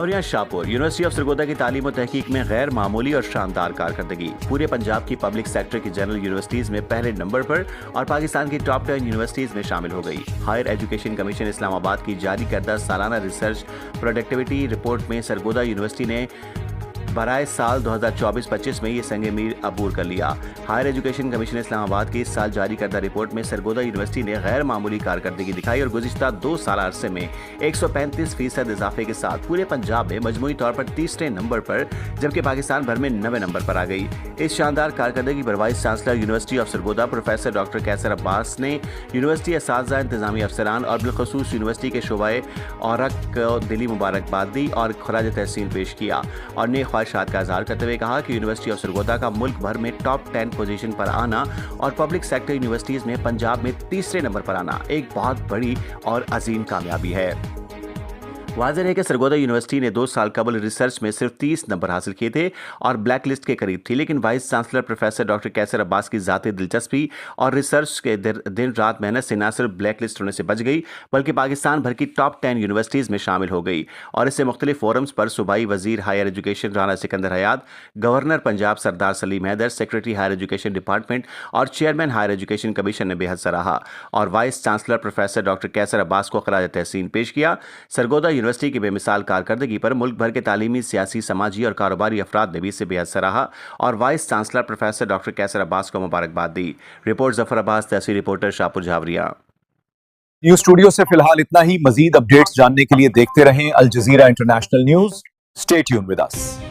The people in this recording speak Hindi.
और यहाँ शाहपुर यूनिवर्सिटी ऑफ सरगोदा की तालीम और तहकीक में गैर मामूली और शानदार कारकर्दगी पूरे पंजाब की पब्लिक सेक्टर की जनरल यूनिवर्सिटीज में पहले नंबर पर और पाकिस्तान की टॉप 10 यूनिवर्सिटीज में शामिल हो गई। हायर एजुकेशन कमीशन इस्लामाबाद की जारी करदा सालाना रिसर्च प्रोडक्टिविटी रिपोर्ट में सरगोदा यूनिवर्सिटी ने बराए साल 2024-25 में ये संग मील अबूर कर लिया। हायर एजुकेशन कमीशन इस्लामाबाद की इस साल जारी करदा रिपोर्ट में सरगोदा यूनिवर्सिटी ने गैर मामूली कारकर्दगी दिखाई और गुज़िश्ता 2 साल अरसे में 135% इजाफे के साथ पूरे पंजाब में मजमूई तौर पर तीसरे नंबर पर, जबकि पाकिस्तान भर में 9वें नंबर पर आ गई। इस शानदार कारकर्दगी पर vice chancellor university of Sargodha professor doctor Qaiser Abbas ने यूनिवर्सिटी असातिज़ा, इंतजामी अफसरान और बिलखसूस यूनिवर्सिटी के शोबाए औरक को दिली मुबारकबाद दी और खराज तहसीन पेश किया और नेक ख्वाहिशात का इजहार करते हुए कहा कि यूनिवर्सिटी ऑफ सरगोदा का मुल्क भर में टॉप 10 पोजीशन पर आना और पब्लिक सेक्टर यूनिवर्सिटीज में पंजाब में तीसरे नंबर पर आना एक बहुत बड़ी और अजीम कामयाबी है। वाज़ेह है कि सरगोदा यूनिवर्सिटी ने 2 साल कबल रिसर्च में सिर्फ 30 नंबर हासिल किए थे और ब्लैक लिस्ट के करीब थी, लेकिन vice chancellor professor doctor Qaiser Abbas की ज़ाती दिलचस्पी और रिसर्च के दिन रात मेहनत से न सिर्फ ब्लैक लिस्ट होने से बच गई बल्कि पाकिस्तान भर की टॉप 10 यूनिवर्सिटीज़ में शामिल हो गई और इससे मुख्तलिफ फोरम्स पर सूबाई वजीर higher education Rana Sikandar Hayat, governor Punjab Sardar Saleem Haider, secretary higher education department और चेयरमैन हायर एजुकेशन कमीशन ने बेहद सराहा और vice chancellor professor doctor Qaiser Abbas को खराज तहसीन पेश किया। सरगोदा यूनिवर्सिटी की बेमिसाल कारकर्दगी पर मुल्क भर के तालीमी, सियासी, समाजी और कारोबारी अफराद ने भी इसे बेहद सराहा और vice chancellor professor doctor Qaiser Abbas को मुबारकबाद दी। रिपोर्ट जफर अब्बास, तहसील रिपोर्टर, शाहपुर झावरिया। न्यूज स्टूडियो से फिलहाल इतना ही। मजीद अपडेट्स जानने के लिए देखते रहें Al Jazeera international news. Stay tuned with us.